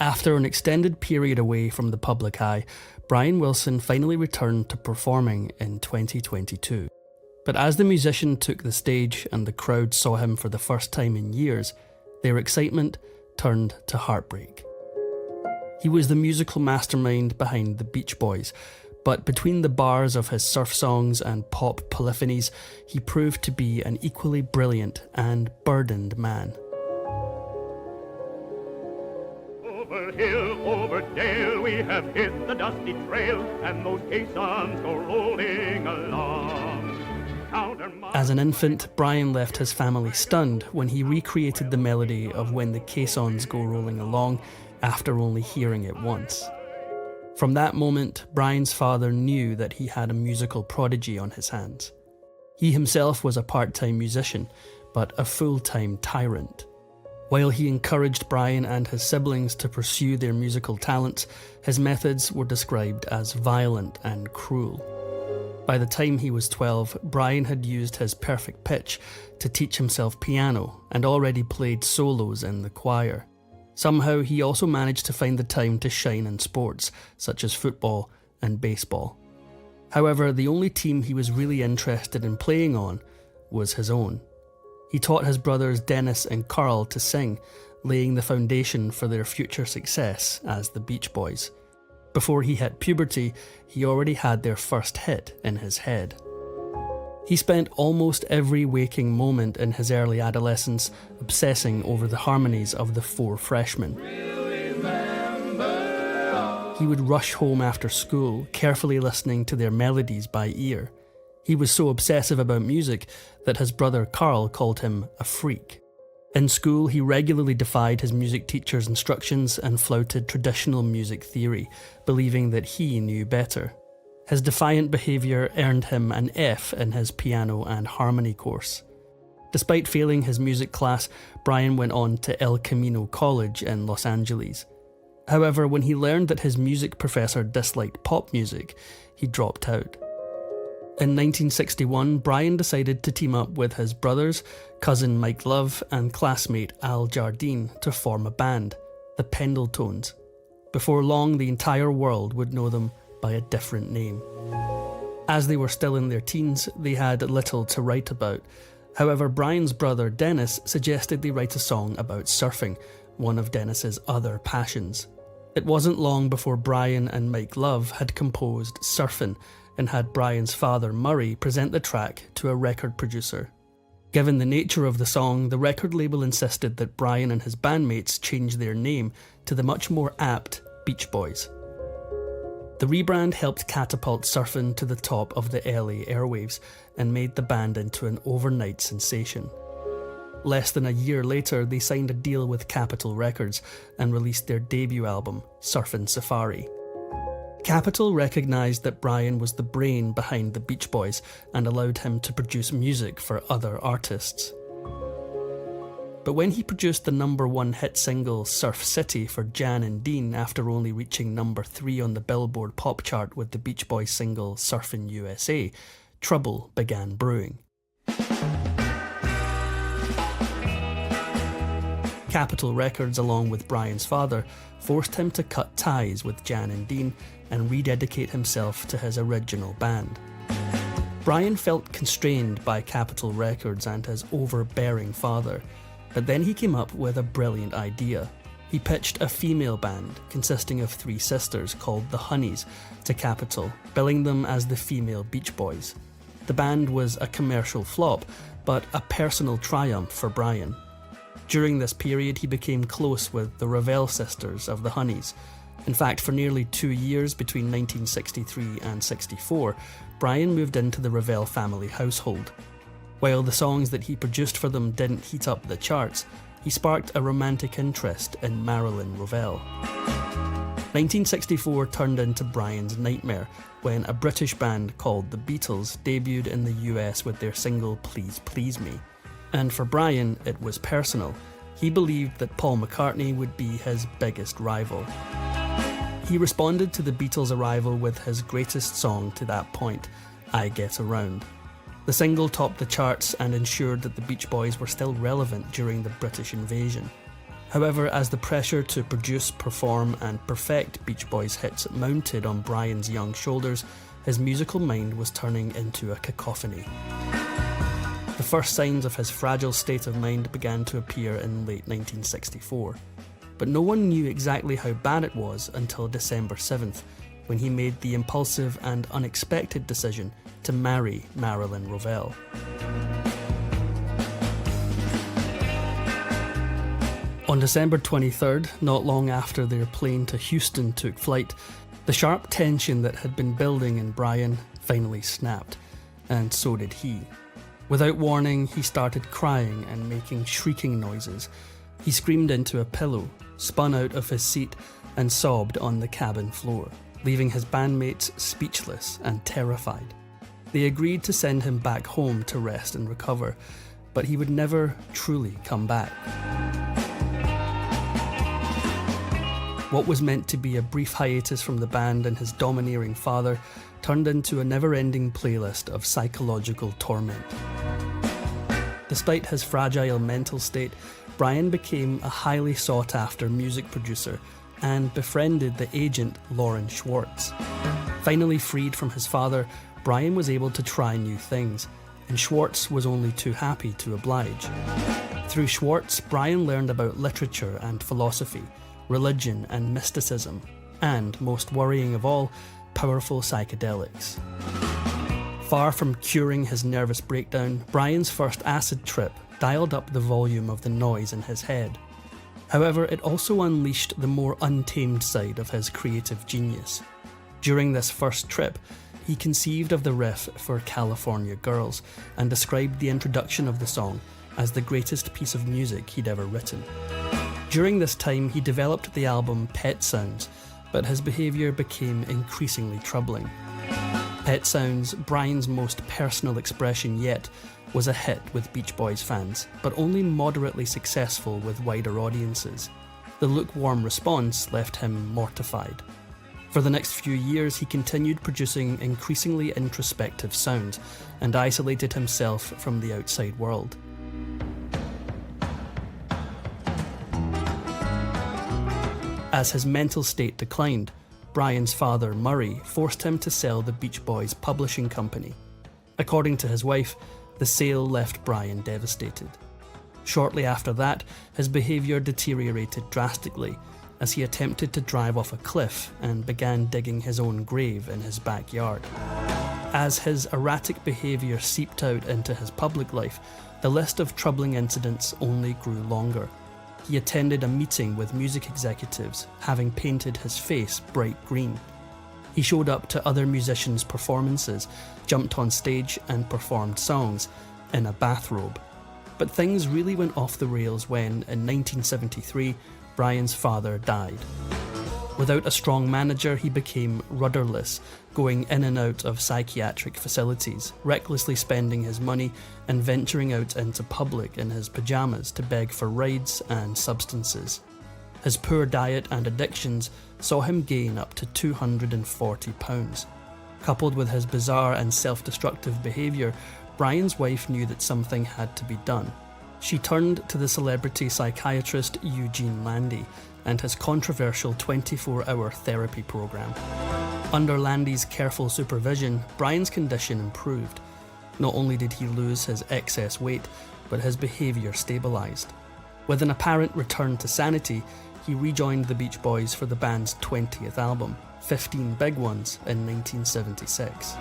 After an extended period away from the public eye, Brian Wilson finally returned to performing in 2022. But as the musician took the stage and the crowd saw him for the first time in years, their excitement turned to heartbreak. He was the musical mastermind behind the Beach Boys, but between the bars of his surf songs and pop polyphonies, he proved to be an equally brilliant and burdened man. Over hill, over dale, we have hit the dusty trail, and those caissons go rolling along. As an infant, Brian left his family stunned when he recreated the melody of When the Caissons Go Rolling Along after only hearing it once. From that moment, Brian's father knew that he had a musical prodigy on his hands. He himself was a part-time musician, but a full-time tyrant. While he encouraged Brian and his siblings to pursue their musical talents, his methods were described as violent and cruel. By the time he was 12, Brian had used his perfect pitch to teach himself piano and already played solos in the choir. Somehow he also managed to find the time to shine in sports, such as football and baseball. However, the only team he was really interested in playing on was his own. He taught his brothers Dennis and Carl to sing, laying the foundation for their future success as the Beach Boys. Before he hit puberty, he already had their first hit in his head. He spent almost every waking moment in his early adolescence obsessing over the harmonies of the Four Freshmen. He would rush home after school, carefully listening to their melodies by ear. He was so obsessive about music that his brother Carl called him a freak. In school, he regularly defied his music teacher's instructions and flouted traditional music theory, believing that he knew better. His defiant behaviour earned him an F in his piano and harmony course. Despite failing his music class, Brian went on to El Camino College in Los Angeles. However, when he learned that his music professor disliked pop music, he dropped out. In 1961, Brian decided to team up with his brothers, cousin Mike Love, and classmate Al Jardine to form a band, the Pendletones. Before long, the entire world would know them by a different name. As they were still in their teens, they had little to write about. However, Brian's brother Dennis suggested they write a song about surfing, one of Dennis's other passions. It wasn't long before Brian and Mike Love had composed Surfin' and had Brian's father Murray present the track to a record producer. Given the nature of the song, the record label insisted that Brian and his bandmates change their name to the much more apt Beach Boys. The rebrand helped catapult Surfin' to the top of the LA airwaves and made the band into an overnight sensation. Less than a year later, they signed a deal with Capitol Records and released their debut album, Surfin' Safari. Capitol recognised that Brian was the brain behind the Beach Boys and allowed him to produce music for other artists. But when he produced the #1 hit single Surf City for Jan and Dean after only reaching #3 on the Billboard pop chart with the Beach Boys single Surfin' USA, trouble began brewing. Capitol Records, along with Brian's father, forced him to cut ties with Jan and Dean and rededicate himself to his original band. Brian felt constrained by Capitol Records and his overbearing father, but then he came up with a brilliant idea. He pitched a female band consisting of 3 sisters called the Honeys to Capitol, billing them as the female Beach Boys. The band was a commercial flop, but a personal triumph for Brian. During this period, he became close with the Ravel sisters of the Honeys. In fact, for nearly 2 years between 1963 and 64, Brian moved into the Ravel family household. While the songs that he produced for them didn't heat up the charts, he sparked a romantic interest in Marilyn Ravel. 1964 turned into Brian's nightmare when a British band called the Beatles debuted in the US with their single Please Please Me. And for Brian, it was personal. He believed that Paul McCartney would be his biggest rival. He responded to the Beatles' arrival with his greatest song to that point, I Get Around. The single topped the charts and ensured that the Beach Boys were still relevant during the British invasion. However, as the pressure to produce, perform and perfect Beach Boys hits mounted on Brian's young shoulders, his musical mind was turning into a cacophony. The first signs of his fragile state of mind began to appear in late 1964, but no one knew exactly how bad it was until December 7th, when he made the impulsive and unexpected decision to marry Marilyn Rovell. On December 23rd, not long after their plane to Houston took flight, the sharp tension that had been building in Brian finally snapped, and so did he. Without warning, he started crying and making shrieking noises. He screamed into a pillow, spun out of his seat, and sobbed on the cabin floor, leaving his bandmates speechless and terrified. They agreed to send him back home to rest and recover, but he would never truly come back. What was meant to be a brief hiatus from the band and his domineering father turned into a never-ending playlist of psychological torment. Despite his fragile mental state, Brian became a highly sought-after music producer and befriended the agent Lauren Schwartz. Finally freed from his father, Brian was able to try new things, and Schwartz was only too happy to oblige. Through Schwartz, Brian learned about literature and philosophy, religion and mysticism, and, most worrying of all, powerful psychedelics. Far from curing his nervous breakdown, Brian's first acid trip dialed up the volume of the noise in his head. However, it also unleashed the more untamed side of his creative genius. During this first trip, he conceived of the riff for California Girls and described the introduction of the song as the greatest piece of music he'd ever written. During this time, he developed the album Pet Sounds, but his behaviour became increasingly troubling. Pet Sounds, Brian's most personal expression yet, was a hit with Beach Boys fans, but only moderately successful with wider audiences. The lukewarm response left him mortified. For the next few years, he continued producing increasingly introspective sounds and isolated himself from the outside world. As his mental state declined, Brian's father, Murray, forced him to sell the Beach Boys publishing company. According to his wife, the sale left Brian devastated. Shortly after that, his behaviour deteriorated drastically as he attempted to drive off a cliff and began digging his own grave in his backyard. As his erratic behaviour seeped out into his public life, the list of troubling incidents only grew longer. He attended a meeting with music executives, having painted his face bright green. He showed up to other musicians' performances, jumped on stage and performed songs in a bathrobe. But things really went off the rails when, in 1973, Brian's father died. Without a strong manager, he became rudderless, going in and out of psychiatric facilities, recklessly spending his money and venturing out into public in his pyjamas to beg for rides and substances. His poor diet and addictions saw him gain up to 240 pounds. Coupled with his bizarre and self-destructive behaviour, Brian's wife knew that something had to be done. She turned to the celebrity psychiatrist Eugene Landy and his controversial 24-hour therapy program. Under Landy's careful supervision, Brian's condition improved. Not only did he lose his excess weight, but his behaviour stabilised. With an apparent return to sanity, he rejoined the Beach Boys for the band's 20th album, 15 Big Ones, in 1976.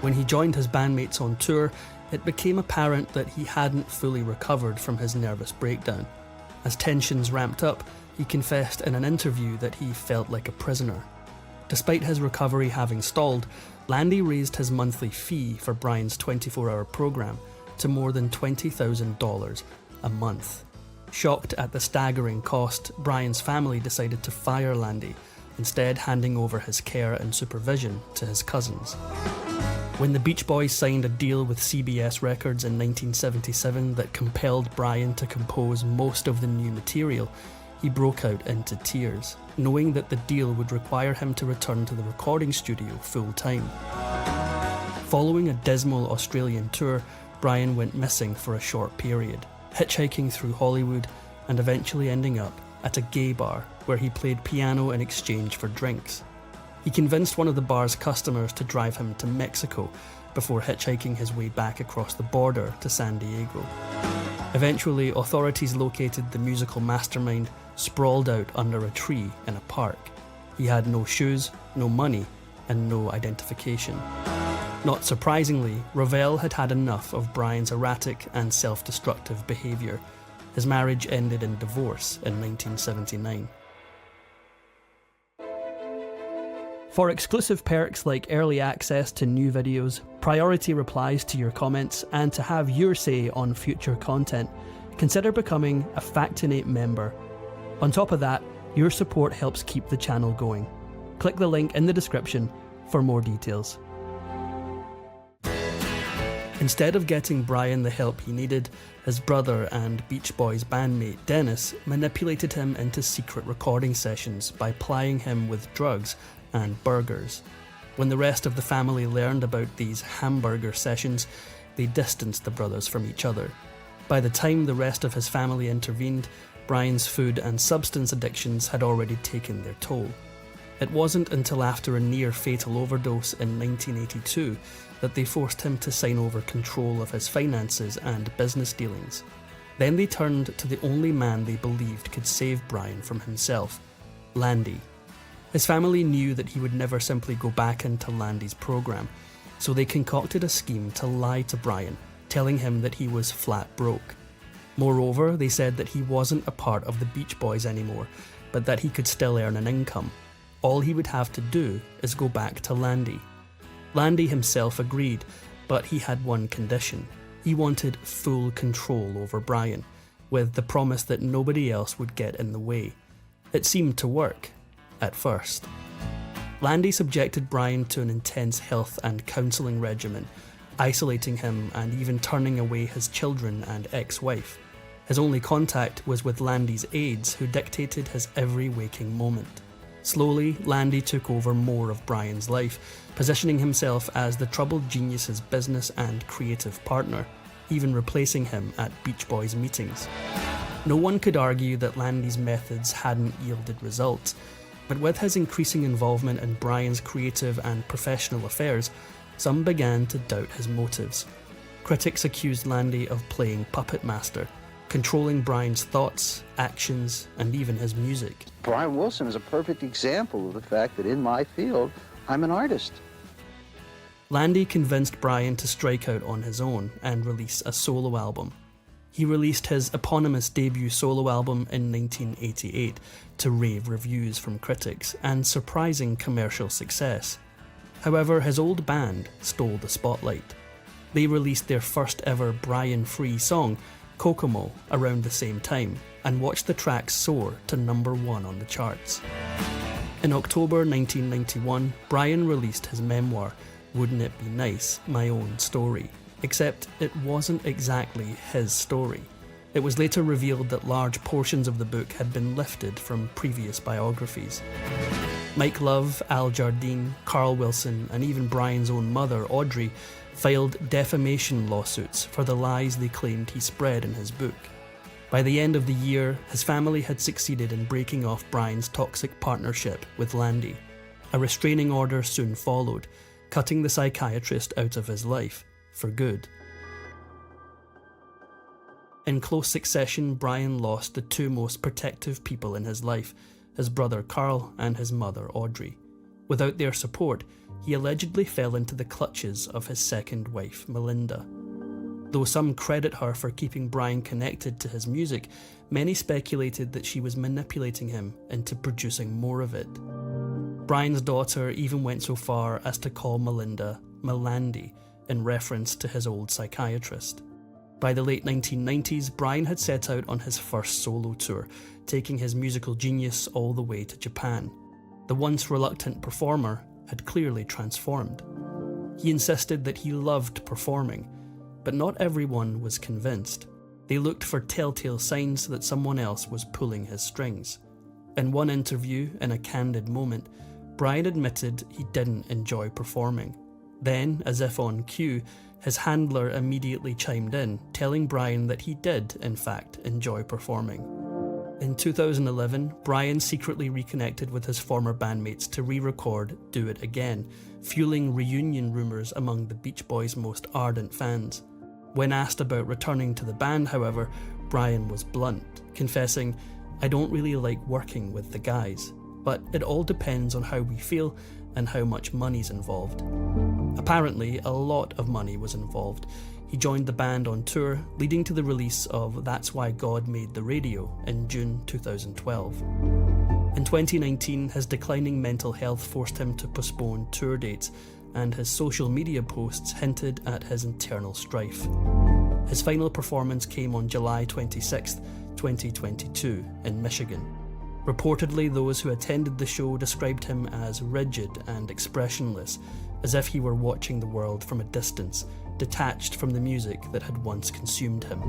When he joined his bandmates on tour, it became apparent that he hadn't fully recovered from his nervous breakdown. As tensions ramped up, he confessed in an interview that he felt like a prisoner. Despite his recovery having stalled, Landy raised his monthly fee for Brian's 24-hour program to more than $20,000 a month. Shocked at the staggering cost, Brian's family decided to fire Landy, instead handing over his care and supervision to his cousins. When the Beach Boys signed a deal with CBS Records in 1977 that compelled Brian to compose most of the new material, he broke out into tears, knowing that the deal would require him to return to the recording studio full-time. Following a dismal Australian tour, Brian went missing for a short period, hitchhiking through Hollywood, and eventually ending up at a gay bar where he played piano in exchange for drinks. He convinced one of the bar's customers to drive him to Mexico before hitchhiking his way back across the border to San Diego. Eventually, authorities located the musical mastermind sprawled out under a tree in a park. He had no shoes, no money, and no identification. Not surprisingly, Ravel had had enough of Brian's erratic and self-destructive behaviour. His marriage ended in divorce in 1979. For exclusive perks like early access to new videos, priority replies to your comments, and to have your say on future content, consider becoming a Factinate member. On top of that, your support helps keep the channel going. Click the link in the description for more details. Instead of getting Brian the help he needed, his brother and Beach Boys bandmate Dennis manipulated him into secret recording sessions by plying him with drugs and burgers. When the rest of the family learned about these hamburger sessions, they distanced the brothers from each other. By the time the rest of his family intervened, Brian's food and substance addictions had already taken their toll. It wasn't until after a near-fatal overdose in 1982 that they forced him to sign over control of his finances and business dealings. Then they turned to the only man they believed could save Brian from himself, Landy. His family knew that he would never simply go back into Landy's program, so they concocted a scheme to lie to Brian, telling him that he was flat broke. Moreover, they said that he wasn't a part of the Beach Boys anymore, but that he could still earn an income. All he would have to do is go back to Landy. Landy himself agreed, but he had one condition. He wanted full control over Brian, with the promise that nobody else would get in the way. It seemed to work, at first. Landy subjected Brian to an intense health and counselling regimen, isolating him and even turning away his children and ex-wife. His only contact was with Landy's aides, who dictated his every waking moment. Slowly, Landy took over more of Brian's life, positioning himself as the troubled genius's business and creative partner, even replacing him at Beach Boys meetings. No one could argue that Landy's methods hadn't yielded results, but with his increasing involvement in Brian's creative and professional affairs, some began to doubt his motives. Critics accused Landy of playing puppet master, controlling Brian's thoughts, actions, and even his music. Brian Wilson is a perfect example of the fact that in my field, I'm an artist. Landy convinced Brian to strike out on his own and release a solo album. He released his eponymous debut solo album in 1988 to rave reviews from critics and surprising commercial success. However, his old band stole the spotlight. They released their first ever Brian-free song, Kokomo, around the same time, and watched the track soar to #1 on the charts. In October 1991, Brian released his memoir, Wouldn't It Be Nice? My Own Story, except it wasn't exactly his story. It was later revealed that large portions of the book had been lifted from previous biographies. Mike Love, Al Jardine, Carl Wilson, and even Brian's own mother, Audrey, filed defamation lawsuits for the lies they claimed he spread in his book. By the end of the year, his family had succeeded in breaking off Brian's toxic partnership with Landy. A restraining order soon followed, cutting the psychiatrist out of his life for good. In close succession, Brian lost the two most protective people in his life, his brother Carl and his mother Audrey. Without their support, he allegedly fell into the clutches of his second wife, Melinda. Though some credit her for keeping Brian connected to his music, many speculated that she was manipulating him into producing more of it. Brian's daughter even went so far as to call Melinda Melandy, in reference to his old psychiatrist. By the late 1990s, Brian had set out on his first solo tour, taking his musical genius all the way to Japan. The once reluctant performer had clearly transformed. He insisted that he loved performing, but not everyone was convinced. They looked for telltale signs that someone else was pulling his strings. In one interview, in a candid moment, Brian admitted he didn't enjoy performing. Then, as if on cue, his handler immediately chimed in, telling Brian that he did, in fact, enjoy performing. In 2011, Brian secretly reconnected with his former bandmates to re-record Do It Again, fueling reunion rumours among the Beach Boys' most ardent fans. When asked about returning to the band, however, Brian was blunt, confessing, "I don't really like working with the guys, but it all depends on how we feel and how much money's involved." Apparently, a lot of money was involved. He joined the band on tour, leading to the release of That's Why God Made the Radio in June 2012. In 2019, his declining mental health forced him to postpone tour dates, and his social media posts hinted at his internal strife. His final performance came on July 26, 2022, in Michigan. Reportedly, those who attended the show described him as rigid and expressionless, as if he were watching the world from a distance, detached from the music that had once consumed him.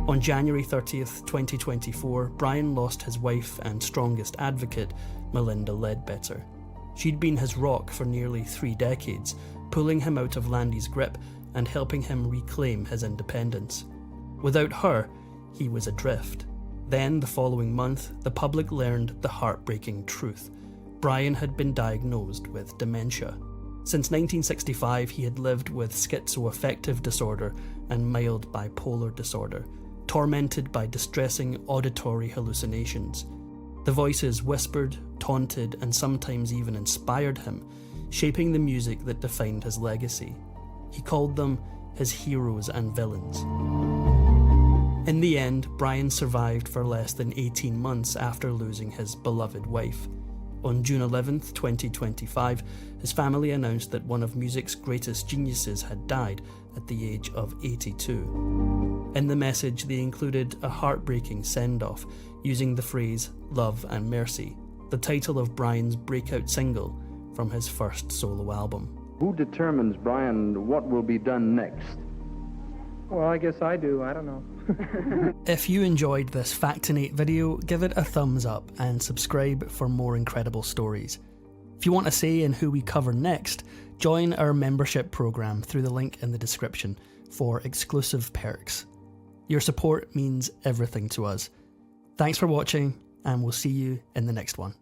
On January 30th, 2024, Brian lost his wife and strongest advocate, Melinda Ledbetter. She'd been his rock for nearly 3 decades, pulling him out of Landy's grip and helping him reclaim his independence. Without her, he was adrift. Then, the following month, the public learned the heartbreaking truth. Brian had been diagnosed with dementia. Since 1965, he had lived with schizoaffective disorder and mild bipolar disorder, tormented by distressing auditory hallucinations. The voices whispered, taunted, and sometimes even inspired him, shaping the music that defined his legacy. He called them his heroes and villains. In the end, Brian survived for less than 18 months after losing his beloved wife. On June 11th, 2025, his family announced that one of music's greatest geniuses had died at the age of 82. In the message, they included a heartbreaking send-off, using the phrase "Love and Mercy," the title of Brian's breakout single from his first solo album. Who determines, Brian, what will be done next? Well, I guess I do. I don't know. If you enjoyed this Factinate video, give it a thumbs up and subscribe for more incredible stories. If you want a say in who we cover next, join our membership program through the link in the description for exclusive perks. Your support means everything to us. Thanks for watching, and we'll see you in the next one.